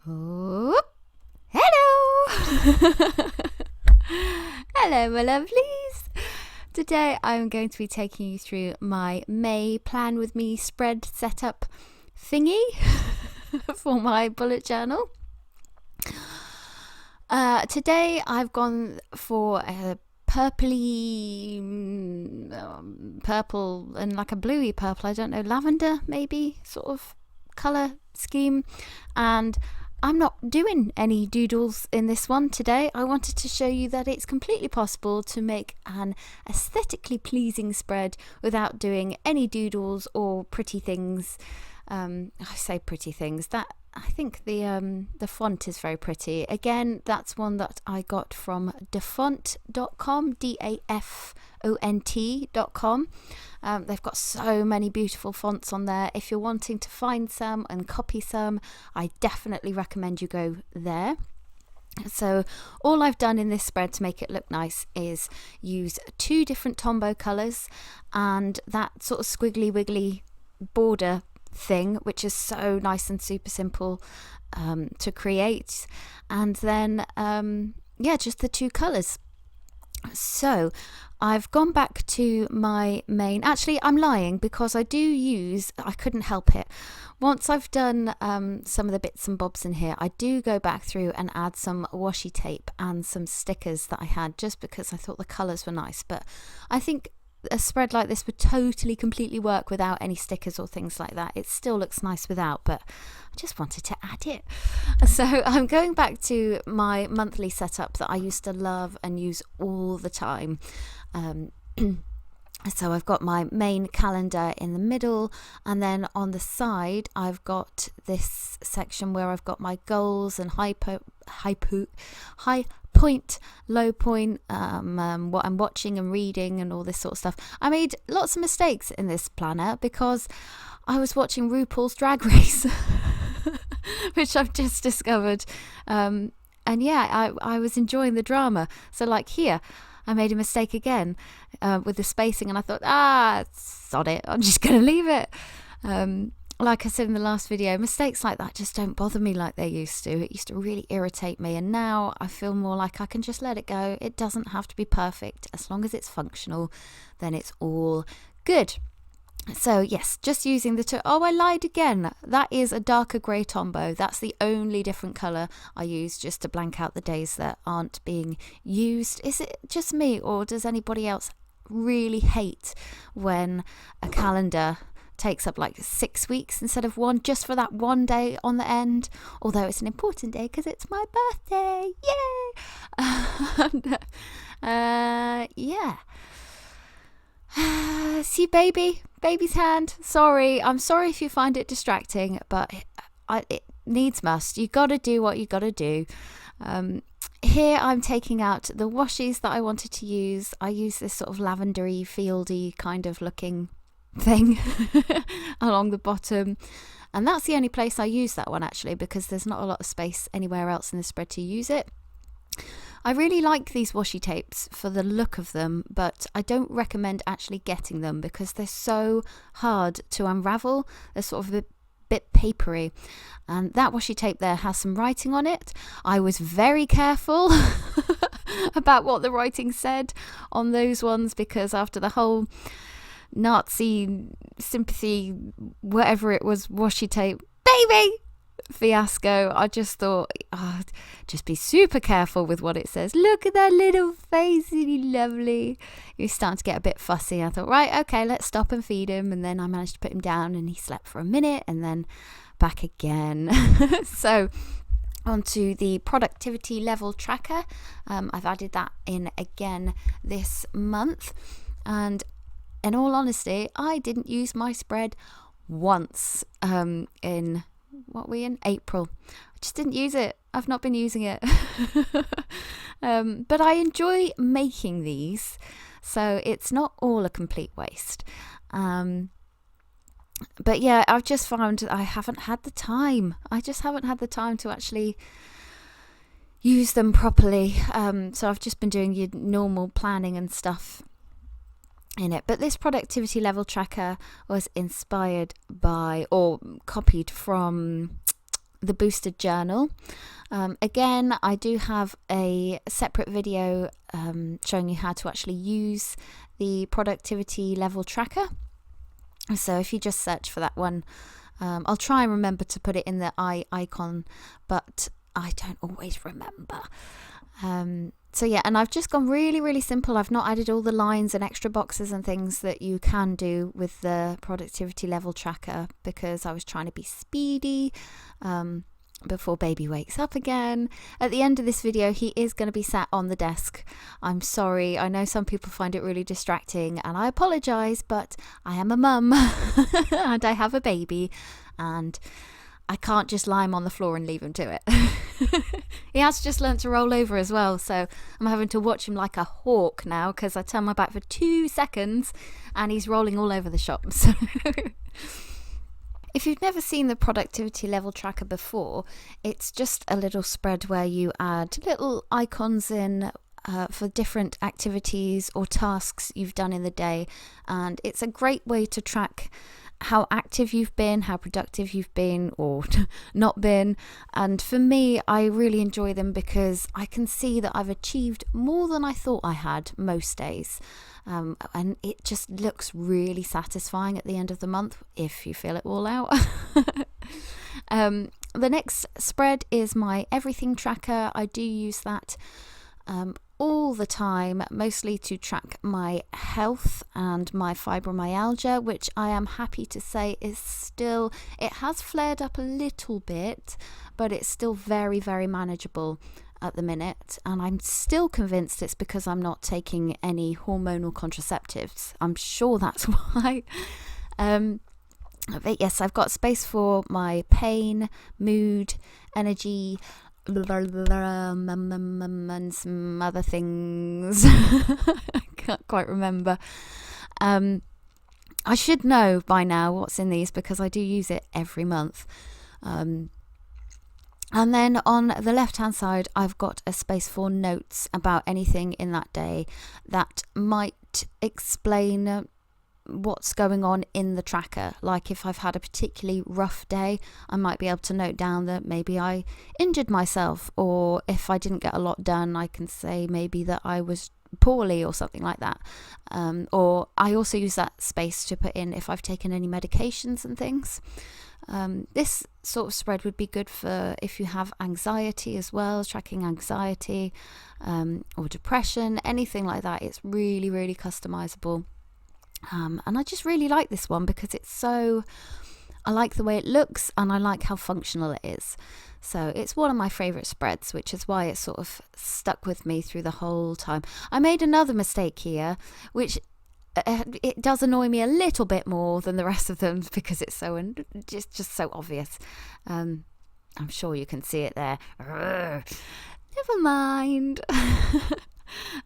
Oh, hello! Hello, my lovelies! Today I'm going to be taking you through my May Plan With Me spread setup thingy for my bullet journal. Today I've gone for a purpley purple and like a bluey purple, I don't know, lavender maybe sort of colour scheme, and I'm not doing any doodles in this one today. I wanted to show you that it's completely possible to make an aesthetically pleasing spread without doing any doodles or pretty things. I say pretty things, that I think the font is very pretty. Again, that's one that I got from dafont.com, dafont.com. They've got so many beautiful fonts on there. If you're wanting to find some and copy some, I definitely recommend you go there. So all I've done in this spread to make it look nice is use two different Tombow colours and that sort of squiggly wiggly border thing, which is so nice and super simple to create, and then just the two colours. So I've gone back to my main, actually I'm lying because I couldn't help it, once I've done some of the bits and bobs in here, I do go back through and add some washi tape and some stickers that I had, just because I thought the colours were nice. But I think a spread like this would totally completely work without any stickers or things like that. It still looks nice without, but I just wanted to add it. So I'm going back to my monthly setup that I used to love and use all the time. So I've got my main calendar in the middle, and then on the side I've got this section where I've got my goals and high point, low point, what I'm watching and reading and all this sort of stuff. I made lots of mistakes in this planner because I was watching RuPaul's Drag Race, which I've just discovered. I was enjoying the drama. So like here, I made a mistake again with the spacing, and I thought, sod it, I'm just going to leave it. Like I said in the last video, mistakes like that just don't bother me like they used to. It used to really irritate me, and now I feel more like I can just let it go. It doesn't have to be perfect. As long as it's functional, then it's all good. So yes, just using the I lied again. That is a darker grey Tombow. That's the only different colour I use, just to blank out the days that aren't being used. Is it just me, or does anybody else really hate when a calendar takes up like 6 weeks instead of one, just for that one day on the end? Although it's an important day because it's my birthday. Yay! See baby's hand. I'm sorry if you find it distracting, but it needs must. You gotta do what you gotta do. Here I'm taking out the washies that I wanted to use. I use this sort of lavendery, fieldy kind of looking thing along the bottom, and that's the only place I use that one, actually, because there's not a lot of space anywhere else in the spread to use it. I really like these washi tapes for the look of them, but I don't recommend actually getting them because they're so hard to unravel. They're sort of a bit papery, and that washi tape there has some writing on it. I was very careful about what the writing said on those ones, because after the whole Nazi sympathy, whatever it was, washi tape baby fiasco, I just thought, just be super careful with what it says. Look at that little face, isn't he lovely? He was starting to get a bit fussy. I thought, right, okay, let's stop and feed him. And then I managed to put him down, and he slept for a minute and then back again. So onto the productivity level tracker. I've added that in again this month, and in all honesty, I didn't use my spread once in April. I just didn't use it. I've not been using it. But I enjoy making these, so it's not all a complete waste. But yeah, I've just found I haven't had the time. I just haven't had the time to actually use them properly. So I've just been doing your normal planning and stuff in it. But this productivity level tracker was inspired by, or copied from, the boosted journal. Again, I do have a separate video showing you how to actually use the productivity level tracker. So if you just search for that one, I'll try and remember to put it in the icon, but I don't always remember. So yeah, and I've just gone really, really simple. I've not added all the lines and extra boxes and things that you can do with the productivity level tracker, because I was trying to be speedy before baby wakes up again. At the end of this video, he is going to be sat on the desk. I'm sorry, I know some people find it really distracting, and I apologise, but I am a mum and I have a baby, and I can't just lie him on the floor and leave him to it. He has just learnt to roll over as well, so I'm having to watch him like a hawk now, because I turn my back for 2 seconds and he's rolling all over the shop. So if you've never seen the productivity level tracker before, it's just a little spread where you add little icons in for different activities or tasks you've done in the day, and it's a great way to track how active you've been, how productive you've been or not been. And for me, I really enjoy them because I can see that I've achieved more than I thought I had most days, and it just looks really satisfying at the end of the month if you fill it all out. The next spread is my everything tracker. I do use that all the time, mostly to track my health and my fibromyalgia, which I am happy to say is still, it has flared up a little bit, but it's still very, very manageable at the minute. And I'm still convinced it's because I'm not taking any hormonal contraceptives. I'm sure that's why. But yes, I've got space for my pain, mood, energy, and some other things. I can't quite remember. I should know by now what's in these because I do use it every month. And then on the left hand side, I've got a space for notes about anything in that day that might explain what's going on in the tracker. Like if I've had a particularly rough day, I might be able to note down that maybe I injured myself, or if I didn't get a lot done, I can say maybe that I was poorly or something like that. Or I also use that space to put in if I've taken any medications and things. This sort of spread would be good for if you have anxiety as well, tracking anxiety or depression, anything like that. It's really, really customizable. And I just really like this one because it's so, I like the way it looks and I like how functional it is. So it's one of my favourite spreads, which is why it sort of stuck with me through the whole time. I made another mistake here, which it does annoy me a little bit more than the rest of them because it's so just so obvious. I'm sure you can see it there. Never mind.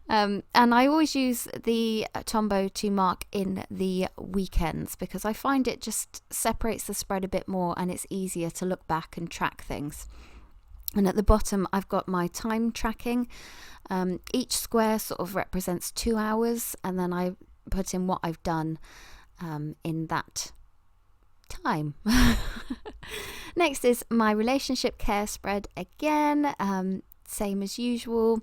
And I always use the Tombow to mark in the weekends because I find it just separates the spread a bit more and it's easier to look back and track things. And at the bottom I've got my time tracking. Each square sort of represents 2 hours, and then I put in what I've done in that time. Next is my relationship care spread again, same as usual.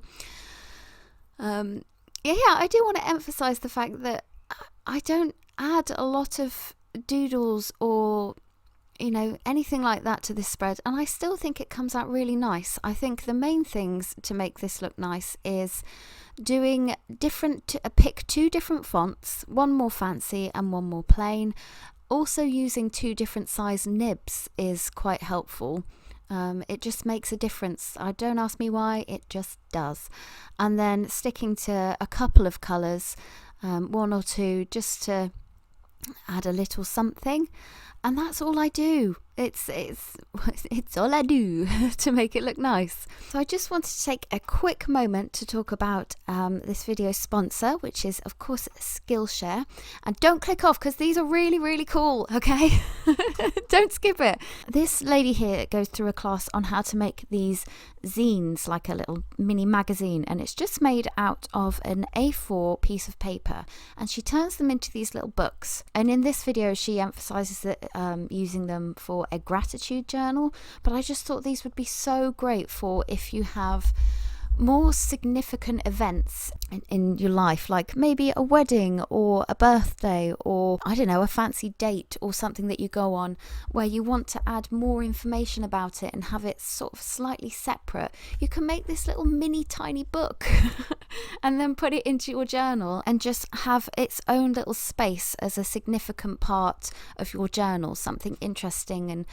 I do want to emphasize the fact that I don't add a lot of doodles or anything like that to this spread, and I still think it comes out really nice. I think the main things to make this look nice is doing pick 2 different fonts, one more fancy and one more plain. Also using 2 different size nibs is quite helpful. It just makes a difference. Don't ask me why, it just does. And then sticking to a couple of colours, 1 or 2, just to add a little something. And that's all I do. It's all I do to make it look nice. So I just wanted to take a quick moment to talk about this video's sponsor, which is of course Skillshare. And don't click off because these are really, really cool, okay? Don't skip it. This lady here goes through a class on how to make these zines, like a little mini magazine, and it's just made out of an A4 piece of paper, and she turns them into these little books. And in this video she emphasizes that using them for a gratitude journal, but I just thought these would be so great for if you have more significant events in your life, like maybe a wedding or a birthday, or I don't know, a fancy date or something that you go on where you want to add more information about it and have it sort of slightly separate. You can make this little mini tiny book and then put it into your journal and just have its own little space as a significant part of your journal, something interesting. And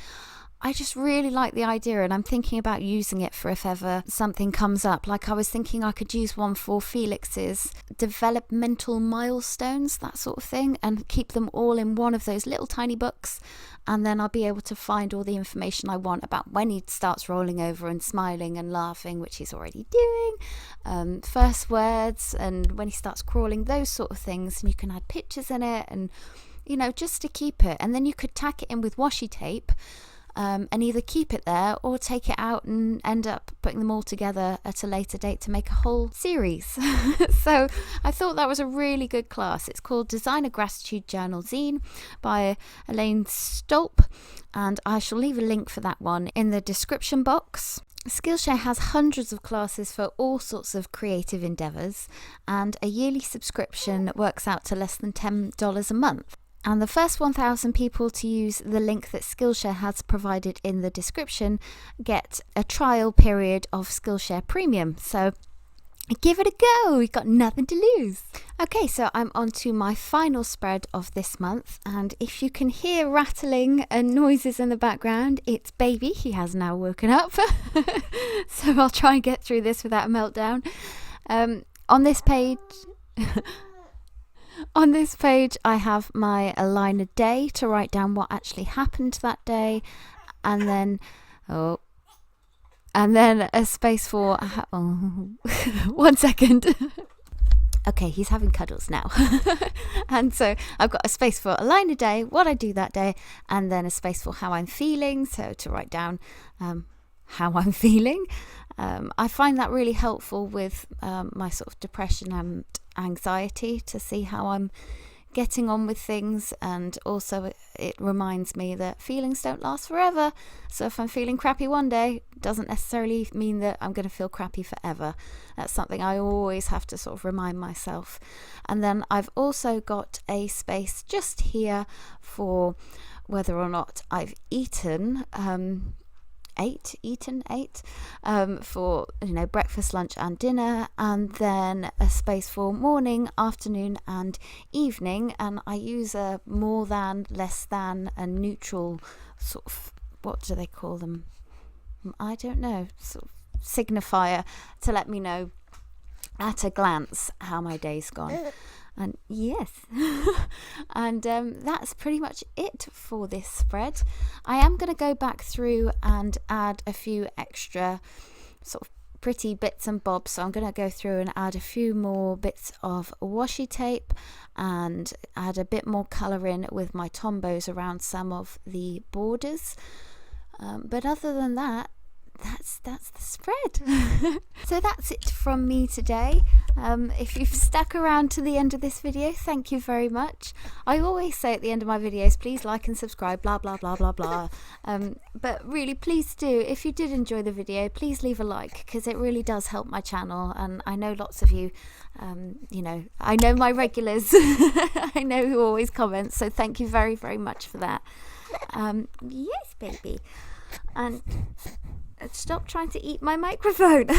I just really like the idea, and I'm thinking about using it for if ever something comes up. Like I was thinking I could use one for Felix's developmental milestones, that sort of thing, and keep them all in one of those little tiny books, and then I'll be able to find all the information I want about when he starts rolling over and smiling and laughing, which he's already doing, first words, and when he starts crawling, those sort of things. And you can add pictures in it, and you know, just to keep it. And then you could tack it in with washi tape, and either keep it there or take it out and end up putting them all together at a later date to make a whole series. So I thought that was a really good class. It's called Design a Gratitude Journal Zine by Elaine Stolp, and I shall leave a link for that one in the description box. Skillshare has hundreds of classes for all sorts of creative endeavours, and a yearly subscription works out to less than $10 a month. And the first 1,000 people to use the link that Skillshare has provided in the description get a trial period of Skillshare Premium. So give it a go, you've got nothing to lose. Okay, so I'm on to my final spread of this month, and if you can hear rattling and noises in the background, it's baby. He has now woken up. So I'll try and get through this without a meltdown. On this page... On this page, I have my line a day to write down what actually happened that day, and then a space for 1 second. Okay, he's having cuddles now. And so I've got a space for a line a day, what I do that day, and then a space for how I'm feeling, so to write down how I'm feeling. I find that really helpful with my sort of depression and anxiety, to see how I'm getting on with things, and also it reminds me that feelings don't last forever. So if I'm feeling crappy one day, it doesn't necessarily mean that I'm going to feel crappy forever. That's something I always have to sort of remind myself. And then I've also got a space just here for whether or not I've eaten for, you know, breakfast, lunch and dinner, and then a space for morning, afternoon and evening. And I use a more than, less than, a neutral sort of, what do they call them, I don't know, sort of signifier to let me know at a glance how my day's gone. And yes, and that's pretty much it for this spread. I am going to go back through and add a few extra sort of pretty bits and bobs. So I'm going to go through and add a few more bits of washi tape and add a bit more colour in with my Tombows around some of the borders. But other than that, that's the spread. So that's it from me today. If you've stuck around to the end of this video, thank you very much. I always say at the end of my videos, please like and subscribe, blah blah blah blah blah. But really, please do, if you did enjoy the video, please leave a like, because it really does help my channel. And I know lots of you, you know, I know my regulars, I know who always comment, so thank you very very much for that. Yes, baby. And stop trying to eat my microphone. What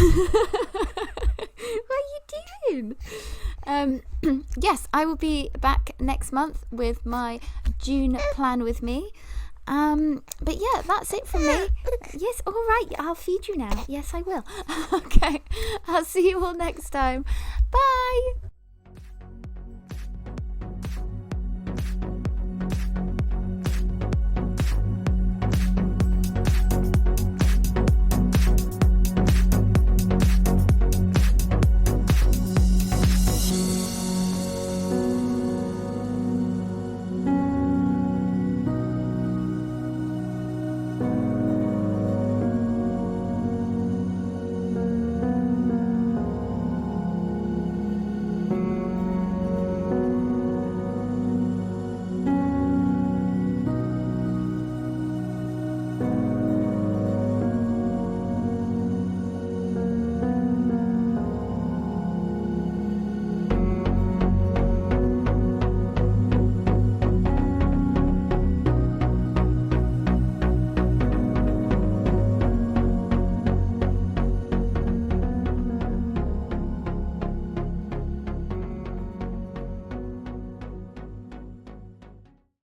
are you doing? Yes, I will be back next month with my June plan with me. But yeah, that's it from me. Yes, all right, I'll feed you now. Yes, I will. Okay, I'll see you all next time. Bye.